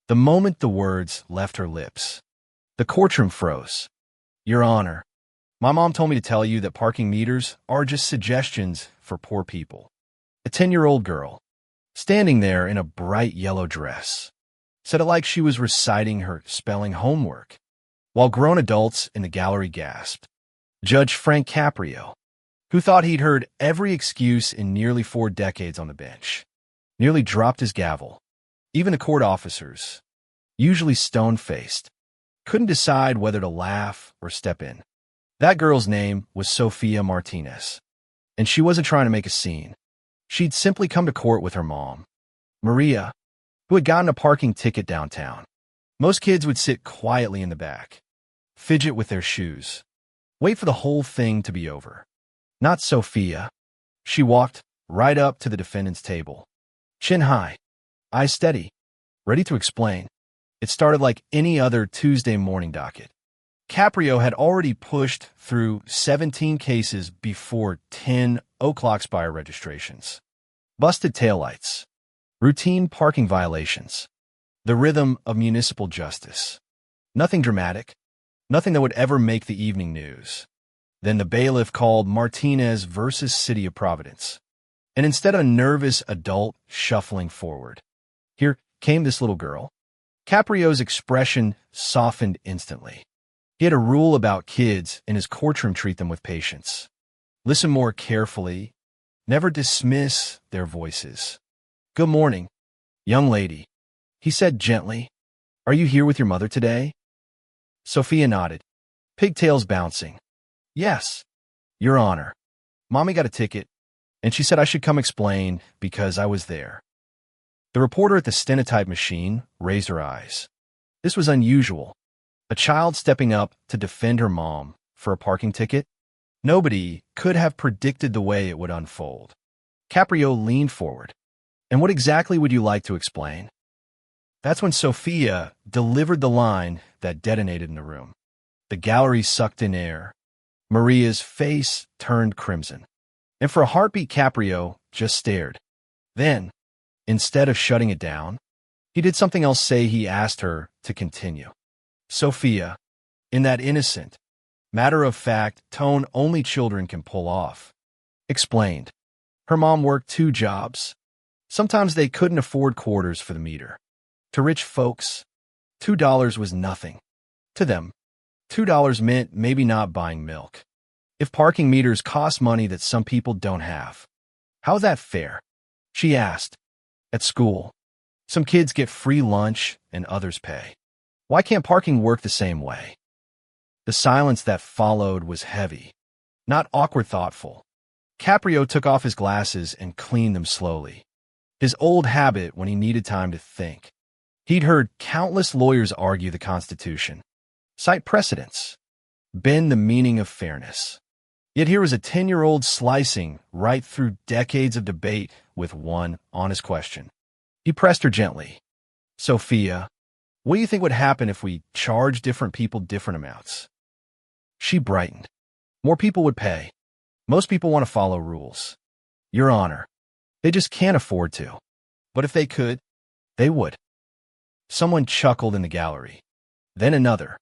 The moment the words left her lips, the courtroom froze. Your Honor, my mom told me to tell you that parking meters are just suggestions for poor people. A 10-year-old girl, standing there in a bright yellow dress, said it like she was reciting her spelling homework, while grown adults in the gallery gasped. Judge Frank Caprio, who thought he'd heard every excuse in nearly 4 decades on the bench, nearly dropped his gavel. Even the court officers, usually stone-faced, couldn't decide whether to laugh or step in. That girl's name was Sophia Martinez, and she wasn't trying to make a scene. She'd simply come to court with her mom, Maria, who had gotten a parking ticket downtown. Most kids would sit quietly in the back, fidget with their shoes, wait for the whole thing to be over. Not Sophia. She walked right up to the defendant's table, chin high, eyes steady, ready to explain. It started like any other Tuesday morning docket. Caprio had already pushed through 17 cases before 10 o'clock expire registrations. Busted taillights, routine parking violations, the rhythm of municipal justice. Nothing dramatic, nothing that would ever make the evening news. Then the bailiff called Martinez versus City of Providence. And instead of a nervous adult shuffling forward, here came this little girl. Caprio's expression softened instantly. He had a rule about kids in his courtroom: treat them with patience. Listen more carefully. Never dismiss their voices. Good morning, young lady, he said gently. Are you here with your mother today? Sophia nodded, pigtails bouncing. Yes, Your Honor. Mommy got a ticket, and she said I should come explain because I was there. The reporter at the stenotype machine raised her eyes. This was unusual. A child stepping up to defend her mom for a parking ticket? Nobody could have predicted the way it would unfold. Caprio leaned forward. And what exactly would you like to explain? That's when Sophia delivered the line that detonated in the room. The gallery sucked in air. Maria's face turned crimson. And for a heartbeat, Caprio just stared. Then, instead of shutting it down, he did something else. He asked her to continue. Sophia, in that innocent, matter-of-fact tone only children can pull off, explained. Her mom worked 2 jobs. Sometimes they couldn't afford quarters for the meter. To rich folks, $2 was nothing. To them, $2 meant maybe not buying milk. If parking meters cost money that some people don't have, how's that fair? She asked. At school, some kids get free lunch and others pay. Why can't parking work the same way? The silence that followed was heavy, not awkward, thoughtful. Caprio took off his glasses and cleaned them slowly. His old habit when he needed time to think. He'd heard countless lawyers argue the Constitution, cite precedents, bend the meaning of fairness. Yet here was a 10-year-old slicing right through decades of debate with one honest question. He pressed her gently. Sophia, what do you think would happen if we charge different people different amounts? She brightened. More people would pay. Most people want to follow rules. Your Honor, they just can't afford to. But if they could, they would. Someone chuckled in the gallery. Then another.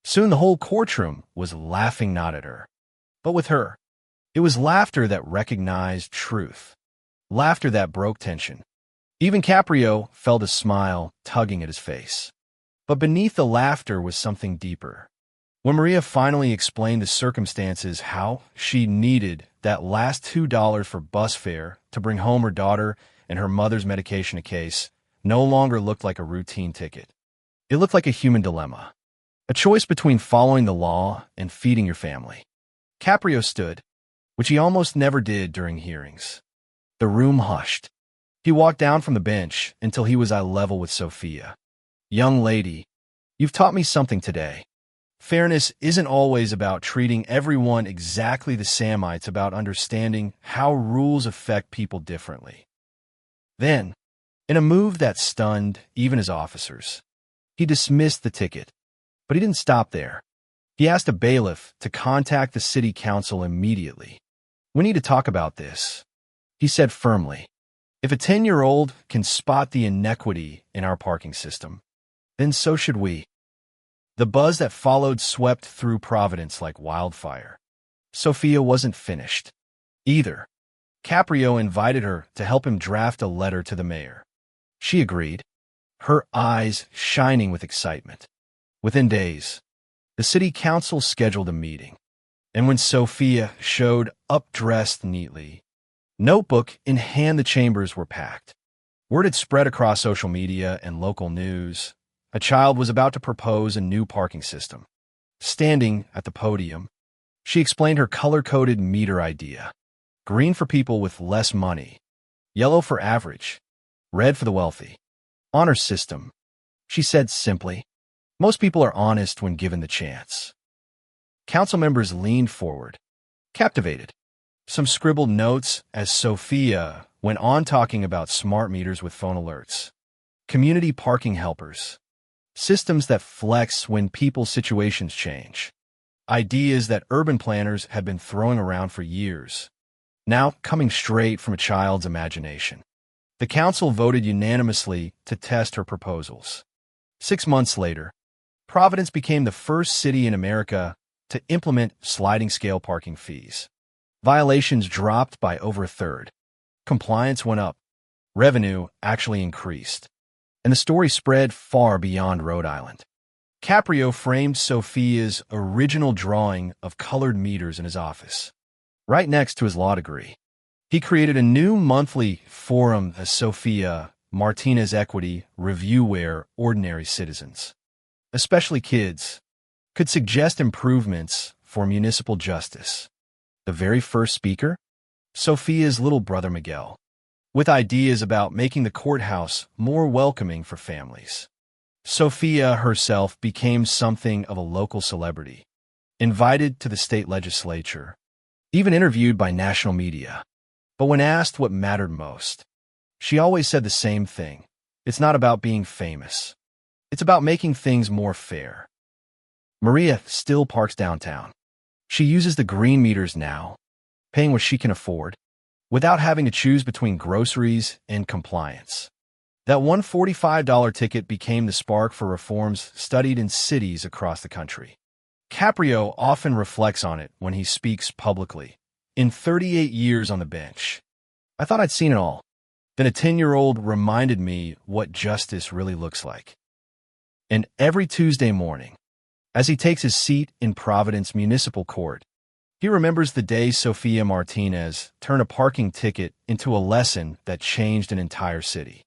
Soon the whole courtroom was laughing not at her, but with her. It was laughter that recognized truth. Laughter that broke tension. Even Caprio felt a smile tugging at his face. But beneath the laughter was something deeper. When Maria finally explained the circumstances, how she needed that last $2 for bus fare to bring home her daughter and her mother's medication, a case no longer looked like a routine ticket. It looked like a human dilemma. A choice between following the law and feeding your family. Caprio stood, which he almost never did during hearings. The room hushed. He walked down from the bench until he was eye level with Sophia. Young lady, you've taught me something today. Fairness isn't always about treating everyone exactly the same. It's about understanding how rules affect people differently. Then, in a move that stunned even his officers, he dismissed the ticket. But he didn't stop there. He asked a bailiff to contact the city council immediately. We need to talk about this, he said firmly. If a 10-year-old can spot the inequity in our parking system, then so should we. The buzz that followed swept through Providence like wildfire. Sophia wasn't finished either. Caprio invited her to help him draft a letter to the mayor. She agreed, her eyes shining with excitement. Within days, the city council scheduled a meeting, and when Sophia showed up dressed neatly, notebook in hand, the chambers were packed. Word had spread across social media and local news. A child was about to propose a new parking system. Standing at the podium, she explained her color-coded meter idea. Green for people with less money, yellow for average, red for the wealthy. Honor system, she said simply. Most people are honest when given the chance. Council members leaned forward, captivated. Some scribbled notes as Sophia went on talking about smart meters with phone alerts, community parking helpers, systems that flex when people's situations change, ideas that urban planners had been throwing around for years, now coming straight from a child's imagination. The council voted unanimously to test her proposals. 6 months later, Providence became the first city in America to implement sliding-scale parking fees. Violations dropped by over a third. Compliance went up. Revenue actually increased. And the story spread far beyond Rhode Island. Caprio framed Sophia's original drawing of colored meters in his office, right next to his law degree. He created a new monthly forum, as Sophia Martinez Equity Review, where ordinary citizens, especially kids, could suggest improvements for municipal justice. The very first speaker? Sophia's little brother Miguel, with ideas about making the courthouse more welcoming for families. Sophia herself became something of a local celebrity, invited to the state legislature, even interviewed by national media. But when asked what mattered most, she always said the same thing. It's not about being famous. It's about making things more fair. Maria still parks downtown. She uses the green meters now, paying what she can afford, without having to choose between groceries and compliance. That one $45 ticket became the spark for reforms studied in cities across the country. Caprio often reflects on it when he speaks publicly. In 38 years on the bench, I thought I'd seen it all. Then a 10-year-old reminded me what justice really looks like. And every Tuesday morning, as he takes his seat in Providence Municipal Court, he remembers the day Sophia Martinez turned a parking ticket into a lesson that changed an entire city.